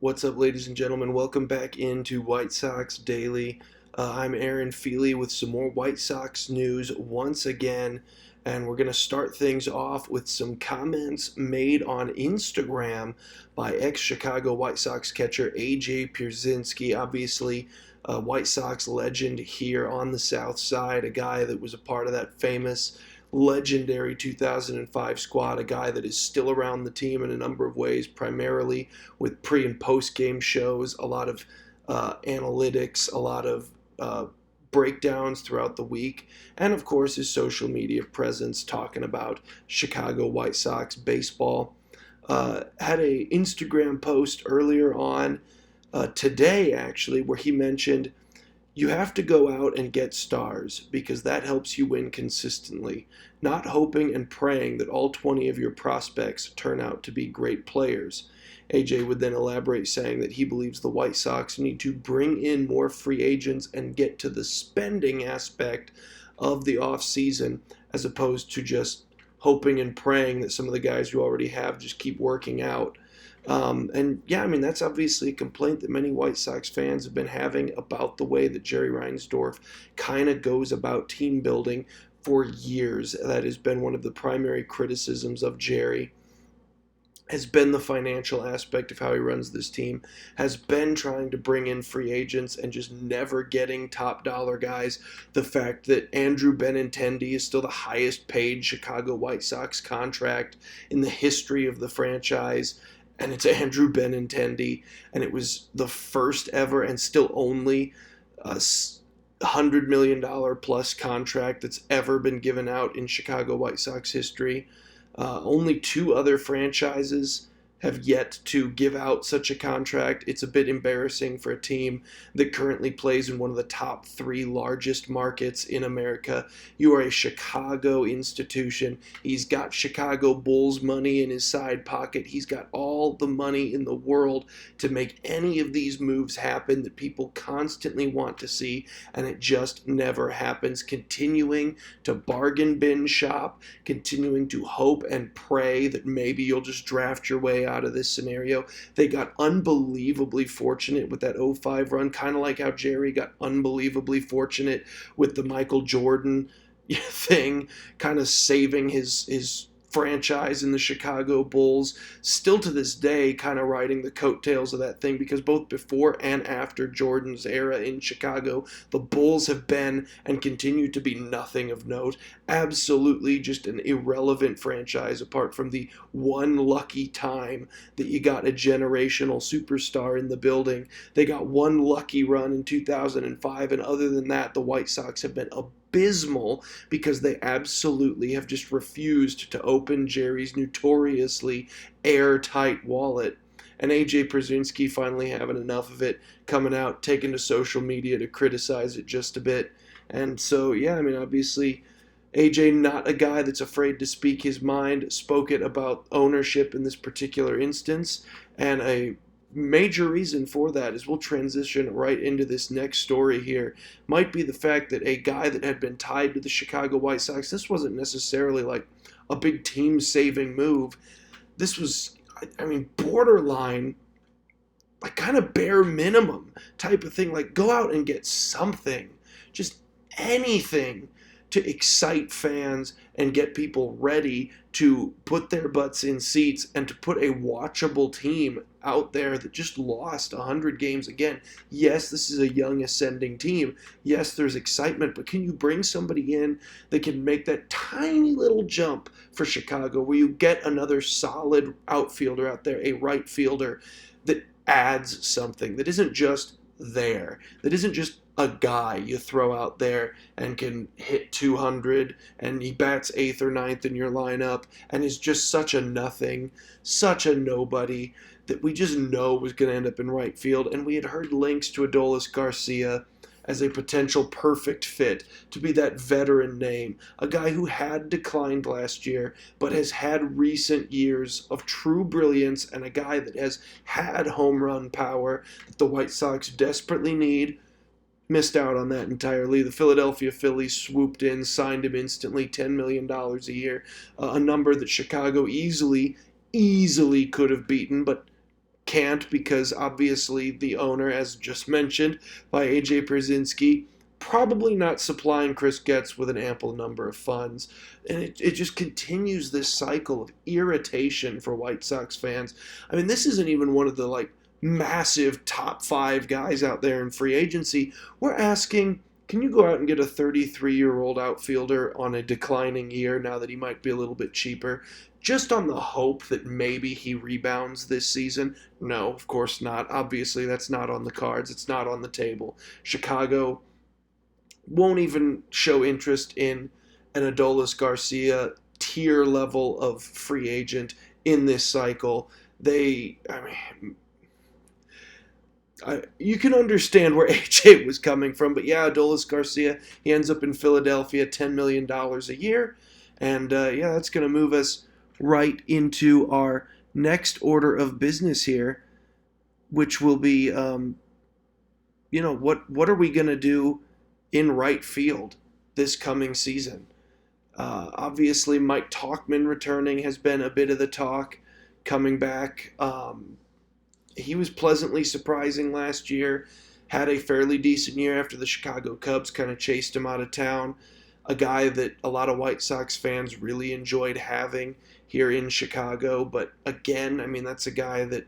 What's up, ladies and gentlemen? Welcome back into White Sox Daily. I'm Aaron Feely with some more White Sox news once again, and we're going to start things off with some comments made on Instagram by ex-Chicago White Sox catcher A.J. Pierzynski, obviously a White Sox legend here on the South Side, a guy that was a part of that famous legendary 2005 squad, a guy that is still around the team in a number of ways, primarily with pre and post game shows, a lot of analytics, a lot of breakdowns throughout the week, and of course his social media presence talking about Chicago White Sox baseball. Had a Instagram post earlier on today, actually, where he mentioned you have to go out and get stars because that helps you win consistently, not hoping and praying that all 20 of your prospects turn out to be great players. AJ would then elaborate, saying that he believes the White Sox need to bring in more free agents and get to the spending aspect of the offseason as opposed to just hoping and praying that some of the guys you already have just keep working out. And yeah, I mean, that's obviously a complaint that many White Sox fans have been having about the way that Jerry Reinsdorf kind of goes about team building for years. That has been one of the primary criticisms of Jerry, has been the financial aspect of how he runs this team, has been trying to bring in free agents and just never getting top dollar guys. The fact that Andrew Benintendi is still the highest paid Chicago White Sox contract in the history of the franchise, and it's Andrew Benintendi, and it was the first ever and still only $100 million plus contract that's ever been given out in Chicago White Sox history. Only two other franchises have yet to give out such a contract. It's a bit embarrassing for a team that currently plays in one of the top three largest markets in America. You are a Chicago institution. He's got Chicago Bulls money in his side pocket. He's got all the money in the world to make any of these moves happen that people constantly want to see, and it just never happens. Continuing to bargain bin shop, continuing to hope and pray that maybe you'll just draft your way out of this scenario. They got unbelievably fortunate with that '05 run, kind of like how Jerry got unbelievably fortunate with the Michael Jordan thing, kind of saving his franchise in the Chicago Bulls. Still to this day, kind of riding the coattails of that thing, because both before and after Jordan's era in Chicago, the Bulls have been and continue to be nothing of note. Absolutely just an irrelevant franchise, apart from the one lucky time that you got a generational superstar in the building. They got one lucky run in 2005, and other than that, the White Sox have been abysmal because they absolutely have just refused to open Jerry's notoriously airtight wallet. And A.J. Pierzynski finally having enough of it, coming out, taking to social media to criticize it just a bit. And so, yeah, I mean, obviously, AJ, not a guy that's afraid to speak his mind, spoke it about ownership in this particular instance. And a major reason for that, as we'll transition right into this next story here, might be the fact that a guy that had been tied to the Chicago White Sox, this wasn't necessarily like a big team saving move. This was, I mean, borderline, like kind of bare minimum type of thing. Like, go out and get something, just anything to excite fans and get people ready to put their butts in seats and to put a watchable team out there that just lost 100 games again. Yes, this is a young ascending team. Yes, there's excitement, but can you bring somebody in that can make that tiny little jump for Chicago where you get another solid outfielder out there, a right fielder that adds something, that isn't just there, that isn't just a guy you throw out there and can hit 200 and he bats eighth or ninth in your lineup and is just such a nothing, such a nobody that we just know was going to end up in right field. And we had heard links to Adolis Garcia as a potential perfect fit to be that veteran name, a guy who had declined last year but has had recent years of true brilliance, and a guy that has had home run power that the White Sox desperately need. Missed out on that entirely. The Philadelphia Phillies swooped in, signed him instantly, $10 million a year, a number that Chicago easily could have beaten, but can't because obviously the owner, as just mentioned by AJ Pierzynski, probably not supplying Chris Getz with an ample number of funds. And it just continues this cycle of irritation for White Sox fans. I mean, this isn't even one of the like massive top 5 guys out there in free agency. We're asking, can you go out and get a 33-year-old outfielder on a declining year now that he might be a little bit cheaper, just on the hope that maybe he rebounds this season? No, of course not. Obviously, that's not on the cards. It's not on the table. Chicago won't even show interest in an Adolis Garcia tier level of free agent in this cycle. You can understand where AJ was coming from, but yeah, Adolis Garcia, he ends up in Philadelphia, $10 million a year. And yeah, that's going to move us right into our next order of business here, which will be, what are we going to do in right field this coming season? Obviously, Mike Tauchman returning has been a bit of the talk, coming back. He was pleasantly surprising last year, had a fairly decent year after the Chicago Cubs kind of chased him out of town. A guy that a lot of White Sox fans really enjoyed having here in Chicago. But again, I mean, that's a guy that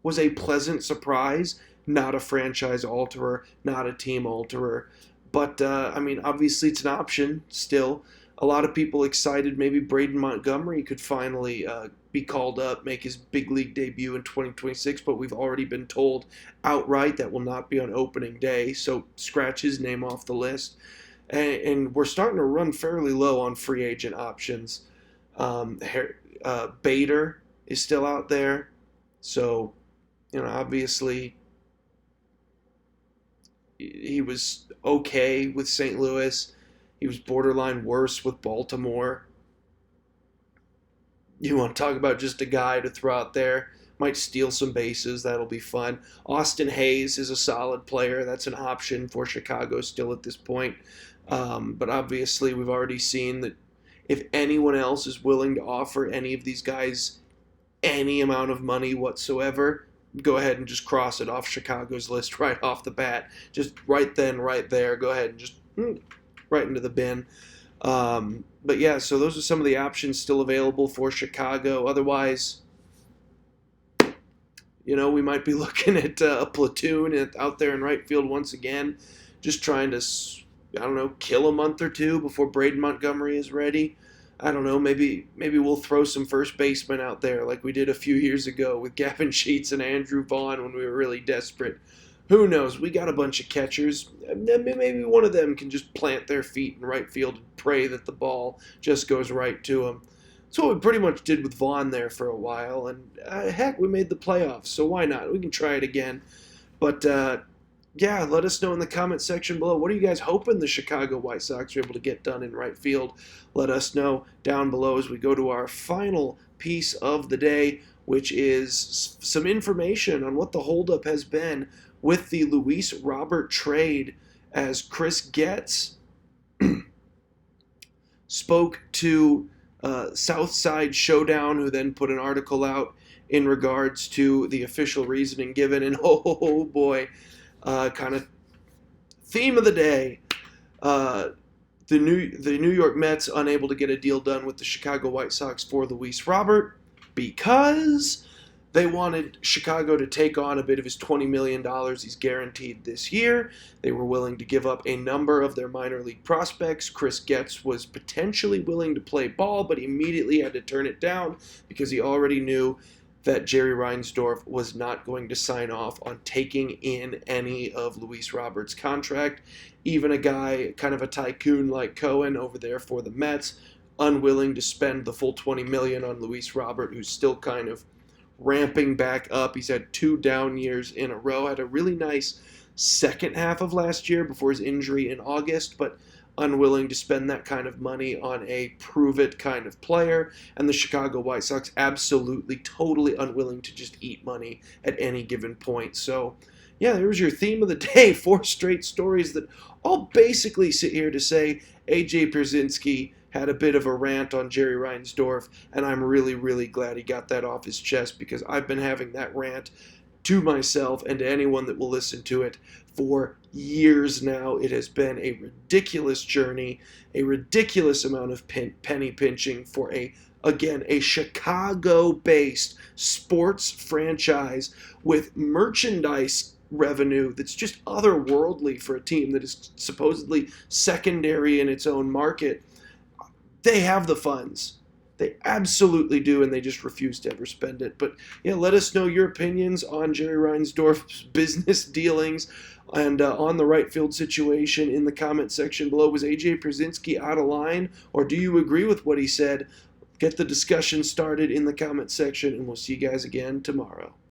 was a pleasant surprise, not a franchise alterer, not a team alterer. But, I mean, obviously it's an option still. A lot of people excited maybe Braden Montgomery could finally be called up, make his big league debut in 2026, but we've already been told outright that will not be on opening day, so scratch his name off the list. And we're starting to run fairly low on free agent options. Bader is still out there, so, obviously he was okay with St. Louis. He was borderline worse with Baltimore. You want to talk about just a guy to throw out there? Might steal some bases. That'll be fun. Austin Hayes is a solid player. That's an option for Chicago still at this point. But obviously, we've already seen that if anyone else is willing to offer any of these guys any amount of money whatsoever, go ahead and just cross it off Chicago's list right off the bat. Just right then, right there. Go ahead and just right into the bin. But yeah, so those are some of the options still available for Chicago. Otherwise, we might be looking at a platoon out there in right field once again, just trying to, kill a month or two before Braden Montgomery is ready. I don't know, maybe we'll throw some first basemen out there like we did a few years ago with Gavin Sheets and Andrew Vaughn when we were really desperate. Who knows? We got a bunch of catchers. Maybe one of them can just plant their feet in right field and pray that the ball just goes right to them. That's what we pretty much did with Vaughn there for a while. And heck, we made the playoffs, so why not? We can try it again. But yeah, let us know in the comment section below. What are you guys hoping the Chicago White Sox are able to get done in right field? Let us know down below as we go to our final piece of the day, which is some information on what the holdup has been with the Luis Robert trade, as Chris Getz spoke to Southside Showdown, who then put an article out in regards to the official reasoning given. And oh boy, kind of theme of the day, the New York Mets unable to get a deal done with the Chicago White Sox for Luis Robert because they wanted Chicago to take on a bit of his $20 million he's guaranteed this year. They were willing to give up a number of their minor league prospects. Chris Getz was potentially willing to play ball, but he immediately had to turn it down because he already knew that Jerry Reinsdorf was not going to sign off on taking in any of Luis Roberts' contract. Even a guy, kind of a tycoon like Cohen over there for the Mets, unwilling to spend the full $20 million on Luis Robert, who's still kind of ramping back up. He's had 2 down years in a row. Had a really nice second half of last year before his injury in August, but unwilling to spend that kind of money on a prove-it kind of player. And the Chicago White Sox absolutely, totally unwilling to just eat money at any given point. So, yeah, there's your theme of the day. 4 straight stories that all basically sit here to say AJ Pierzynski had a bit of a rant on Jerry Reinsdorf, and I'm really, really glad he got that off his chest because I've been having that rant to myself and to anyone that will listen to it for years now. It has been a ridiculous journey, a ridiculous amount of penny pinching for a Chicago-based sports franchise with merchandise revenue that's just otherworldly for a team that is supposedly secondary in its own market. They have the funds. They absolutely do, and they just refuse to ever spend it. But yeah, let us know your opinions on Jerry Reinsdorf's business dealings and on the right field situation in the comment section below. Was AJ Pierzynski out of line, or do you agree with what he said? Get the discussion started in the comment section, and we'll see you guys again tomorrow.